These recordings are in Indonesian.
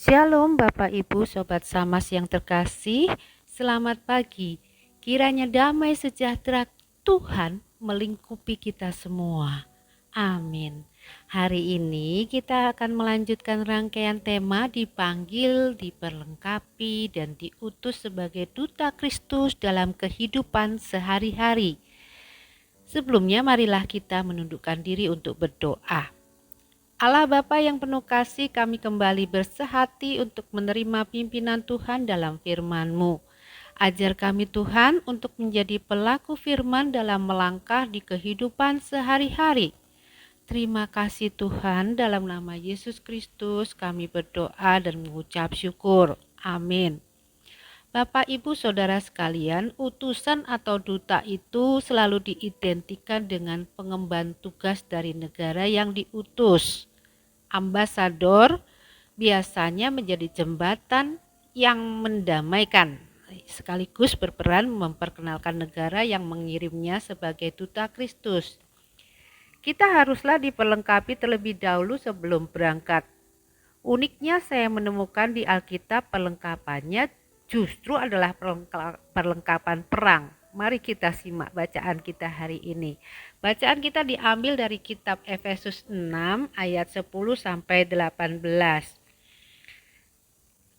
Shalom Bapak Ibu Sobat Samas yang terkasih, selamat pagi. Kiranya damai sejahtera Tuhan melingkupi kita semua. Amin. Hari ini kita akan melanjutkan rangkaian tema dipanggil, diperlengkapi, dan diutus sebagai duta Kristus dalam kehidupan sehari-hari. Sebelumnya marilah kita menundukkan diri untuk berdoa. Allah Bapa yang penuh kasih, kami kembali bersehati untuk menerima pimpinan Tuhan dalam firman-Mu. Ajar kami Tuhan untuk menjadi pelaku firman dalam melangkah di kehidupan sehari-hari. Terima kasih Tuhan, dalam nama Yesus Kristus kami berdoa dan mengucap syukur. Amin. Bapak, Ibu, Saudara sekalian, utusan atau duta itu selalu diidentikan dengan pengemban tugas dari negara yang diutus. Ambasador biasanya menjadi jembatan yang mendamaikan, sekaligus berperan memperkenalkan negara yang mengirimnya sebagai duta Kristus. Kita haruslah diperlengkapi terlebih dahulu sebelum berangkat. Uniknya saya menemukan di Alkitab perlengkapannya justru adalah perlengkapan perang. Mari kita simak bacaan kita hari ini. Bacaan kita diambil dari kitab Efesus 6 ayat 10 sampai 18.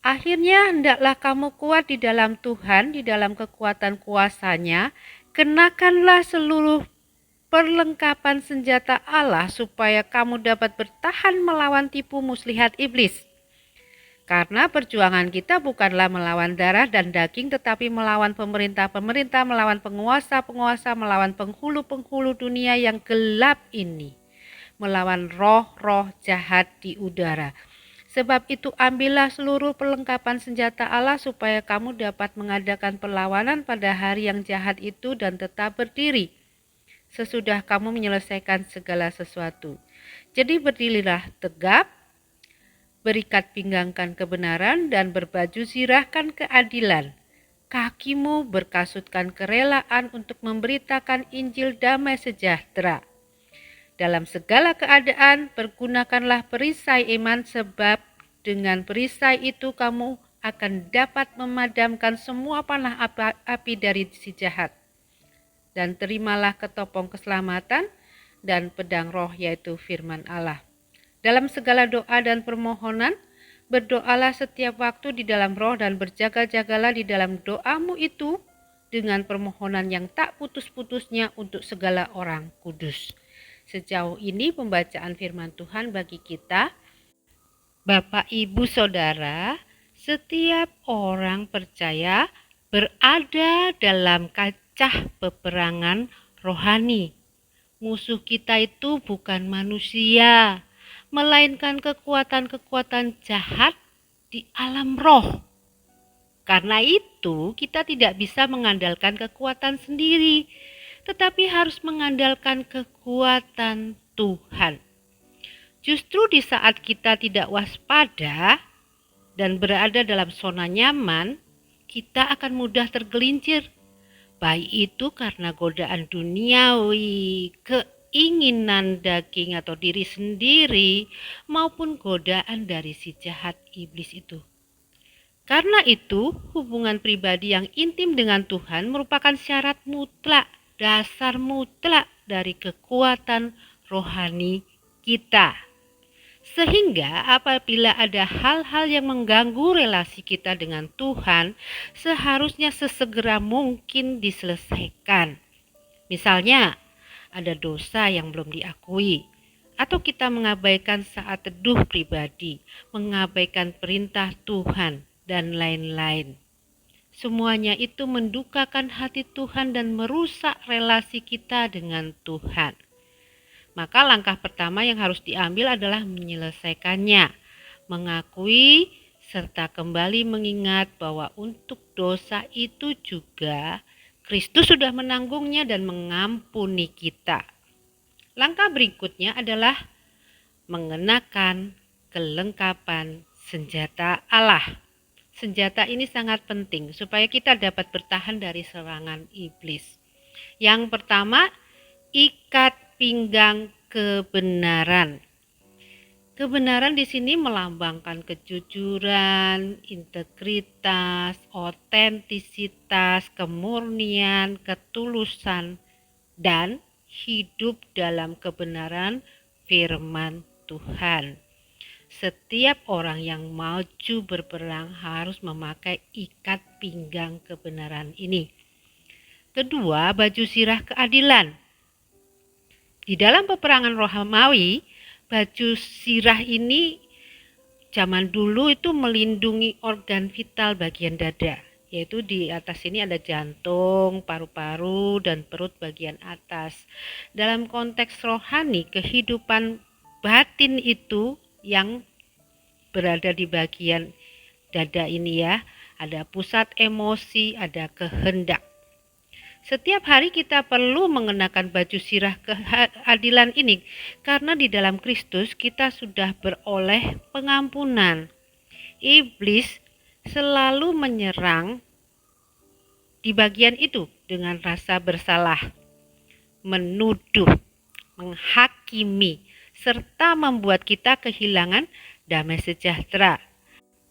Akhirnya hendaklah kamu kuat di dalam Tuhan, di dalam kekuatan kuasa-Nya. Kenakanlah seluruh perlengkapan senjata Allah supaya kamu dapat bertahan melawan tipu muslihat iblis. Karena perjuangan kita bukanlah melawan darah dan daging, tetapi melawan pemerintah-pemerintah, melawan penguasa-penguasa, melawan penghulu-penghulu dunia yang gelap ini, melawan roh-roh jahat di udara. Sebab itu ambillah seluruh perlengkapan senjata Allah supaya kamu dapat mengadakan perlawanan pada hari yang jahat itu dan tetap berdiri sesudah kamu menyelesaikan segala sesuatu. Jadi berdirilah tegap, berikat pinggangkan kebenaran, dan berbaju zirahkan keadilan. Kakimu berkasutkan kerelaan untuk memberitakan Injil damai sejahtera. Dalam segala keadaan, pergunakanlah perisai iman, sebab dengan perisai itu kamu akan dapat memadamkan semua panah api dari si jahat. Dan terimalah ketopong keselamatan dan pedang roh, yaitu firman Allah. Dalam segala doa dan permohonan, berdoalah setiap waktu di dalam roh dan berjaga-jagalah di dalam doamu itu dengan permohonan yang tak putus-putusnya untuk segala orang kudus. Sejauh ini pembacaan firman Tuhan bagi kita. Bapak, Ibu, Saudara, setiap orang percaya berada dalam kancah peperangan rohani. Musuh kita itu bukan manusia, melainkan kekuatan-kekuatan jahat di alam roh. Karena itu kita tidak bisa mengandalkan kekuatan sendiri, tetapi harus mengandalkan kekuatan Tuhan. Justru di saat kita tidak waspada dan berada dalam zona nyaman, kita akan mudah tergelincir. Baik itu karena godaan duniawi, keinginan daging atau diri sendiri, maupun godaan dari si jahat iblis itu. Karena itu, hubungan pribadi yang intim dengan Tuhan merupakan syarat mutlak, dasar mutlak dari kekuatan rohani kita. Sehingga apabila ada hal-hal yang mengganggu relasi kita dengan Tuhan, seharusnya sesegera mungkin diselesaikan. Misalnya, ada dosa yang belum diakui, atau kita mengabaikan saat teduh pribadi, mengabaikan perintah Tuhan, dan lain-lain. Semuanya itu mendukakan hati Tuhan dan merusak relasi kita dengan Tuhan. Maka langkah pertama yang harus diambil adalah menyelesaikannya, mengakui serta kembali mengingat bahwa untuk dosa itu juga Kristus sudah menanggungnya dan mengampuni kita. Langkah berikutnya adalah mengenakan kelengkapan senjata Allah. Senjata ini sangat penting supaya kita dapat bertahan dari serangan iblis. Yang pertama, ikat pinggang kebenaran. Kebenaran di sini melambangkan kejujuran, integritas, otentisitas, kemurnian, ketulusan, dan hidup dalam kebenaran firman Tuhan. Setiap orang yang maju berperang harus memakai ikat pinggang kebenaran ini. Kedua, baju sirah keadilan. Di dalam peperangan Romawi, baju sirah ini zaman dulu itu melindungi organ vital bagian dada, yaitu di atas ini ada jantung, paru-paru, dan perut bagian atas. Dalam konteks rohani, kehidupan batin itu yang berada di bagian dada ini ya, ada pusat emosi, ada kehendak. Setiap hari kita perlu mengenakan baju sirah keadilan ini karena di dalam Kristus kita sudah beroleh pengampunan. Iblis selalu menyerang di bagian itu dengan rasa bersalah, menuduh, menghakimi, serta membuat kita kehilangan damai sejahtera.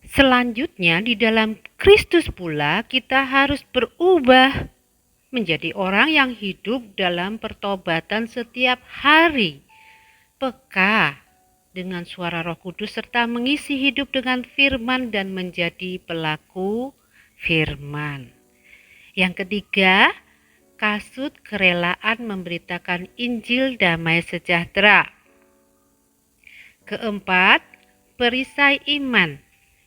Selanjutnya di dalam Kristus pula kita harus berubah menjadi orang yang hidup dalam pertobatan setiap hari, peka dengan suara Roh Kudus serta mengisi hidup dengan firman dan menjadi pelaku firman. Yang ketiga, kasut kerelaan memberitakan Injil damai sejahtera. Keempat, perisai iman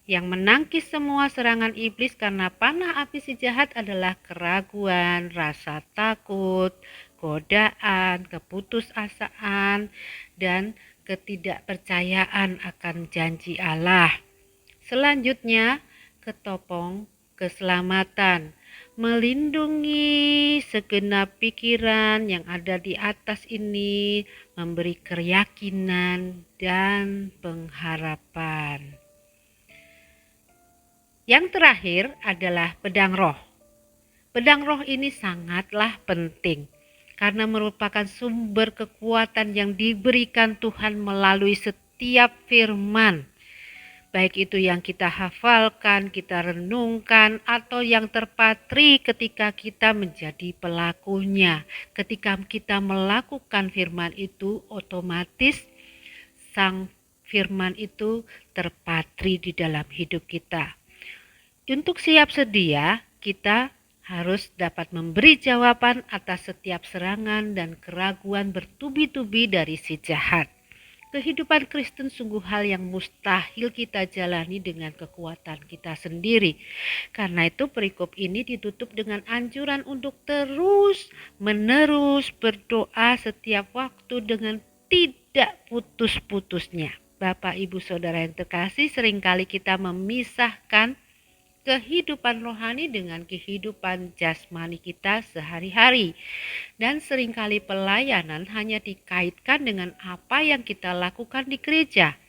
yang menangkis semua serangan iblis karena panah api si jahat adalah keraguan, rasa takut, godaan, keputusasaan, dan ketidakpercayaan akan janji Allah. Selanjutnya, ketopong keselamatan, melindungi segenap pikiran yang ada di atas ini, memberi keyakinan dan pengharapan. Yang terakhir adalah pedang roh. Pedang roh ini sangatlah penting karena merupakan sumber kekuatan yang diberikan Tuhan melalui setiap firman. Baik itu yang kita hafalkan, kita renungkan, atau yang terpatri ketika kita menjadi pelakunya. Ketika kita melakukan firman itu, otomatis sang firman itu terpatri di dalam hidup kita. Untuk siap sedia, kita harus dapat memberi jawaban atas setiap serangan dan keraguan bertubi-tubi dari si jahat. Kehidupan Kristen sungguh hal yang mustahil kita jalani dengan kekuatan kita sendiri. Karena itu perikop ini ditutup dengan anjuran untuk terus-menerus berdoa setiap waktu dengan tidak putus-putusnya. Bapak, Ibu, Saudara yang terkasih, seringkali kita memisahkan kehidupan rohani dengan kehidupan jasmani kita sehari-hari. Dan seringkali pelayanan hanya dikaitkan dengan apa yang kita lakukan di gereja.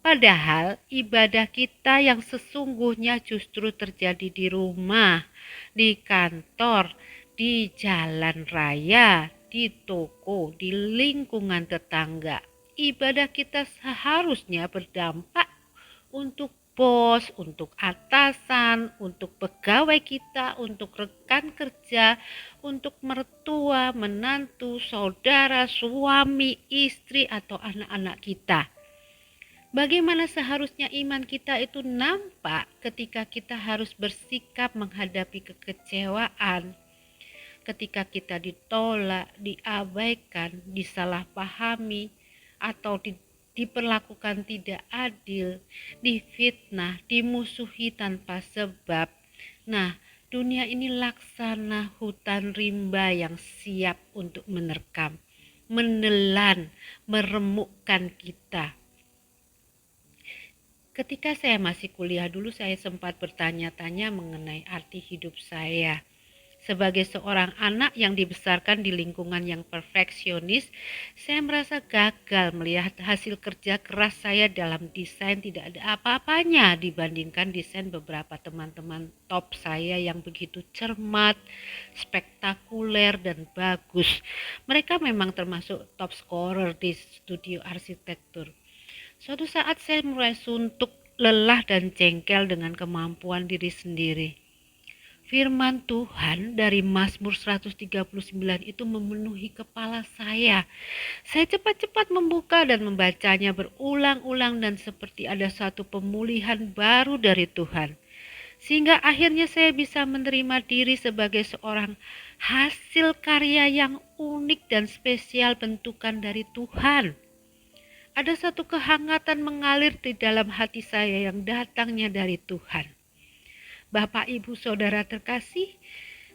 Padahal ibadah kita yang sesungguhnya justru terjadi di rumah, di kantor, di jalan raya, di toko, di lingkungan tetangga. Ibadah kita seharusnya berdampak untuk bos, untuk atasan, untuk pegawai kita, untuk rekan kerja, untuk mertua, menantu, saudara, suami, istri, atau anak-anak kita. Bagaimana seharusnya iman kita itu nampak ketika kita harus bersikap menghadapi kekecewaan, ketika kita ditolak, diabaikan, disalahpahami, atau diperlakukan tidak adil, difitnah, dimusuhi tanpa sebab. Nah, dunia ini laksana hutan rimba yang siap untuk menerkam, menelan, meremukkan kita. Ketika saya masih kuliah dulu, saya sempat bertanya-tanya mengenai arti hidup saya. Sebagai seorang anak yang dibesarkan di lingkungan yang perfeksionis, saya merasa gagal melihat hasil kerja keras saya dalam desain tidak ada apa-apanya dibandingkan desain beberapa teman-teman top saya yang begitu cermat, spektakuler, dan bagus. Mereka memang termasuk top scorer di studio arsitektur. Suatu saat saya mulai suntuk, lelah dan jengkel dengan kemampuan diri sendiri. Firman Tuhan dari Mazmur 139 itu memenuhi kepala saya. Saya cepat-cepat membuka dan membacanya berulang-ulang dan seperti ada satu pemulihan baru dari Tuhan. Sehingga akhirnya saya bisa menerima diri sebagai seorang hasil karya yang unik dan spesial bentukan dari Tuhan. Ada satu kehangatan mengalir di dalam hati saya yang datangnya dari Tuhan. Bapak, Ibu, Saudara terkasih,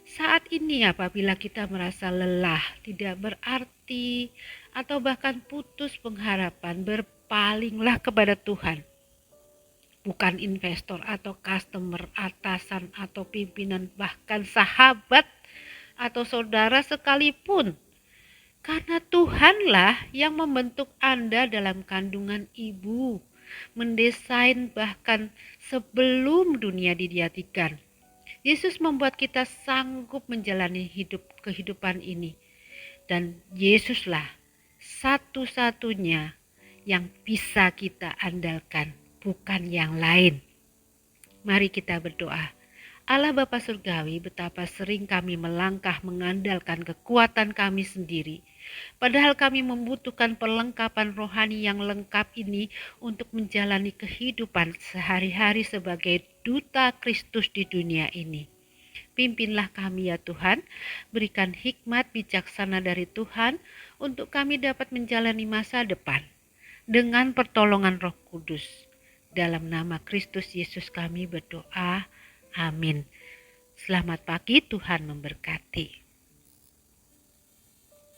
saat ini apabila kita merasa lelah, tidak berarti, atau bahkan putus pengharapan, berpalinglah kepada Tuhan. Bukan investor atau customer, atasan atau pimpinan, bahkan sahabat atau saudara sekalipun. Karena Tuhanlah yang membentuk Anda dalam kandungan ibu, mendesain bahkan sebelum dunia dijadikan. Yesus membuat kita sanggup menjalani kehidupan ini. Dan Yesuslah satu-satunya yang bisa kita andalkan, bukan yang lain. Mari kita berdoa. Allah Bapa Surgawi, betapa sering kami melangkah mengandalkan kekuatan kami sendiri. Padahal kami membutuhkan perlengkapan rohani yang lengkap ini untuk menjalani kehidupan sehari-hari sebagai duta Kristus di dunia ini. Pimpinlah kami ya Tuhan, berikan hikmat bijaksana dari Tuhan untuk kami dapat menjalani masa depan dengan pertolongan Roh Kudus. Dalam nama Kristus Yesus kami berdoa. Amin. Selamat pagi, Tuhan memberkati.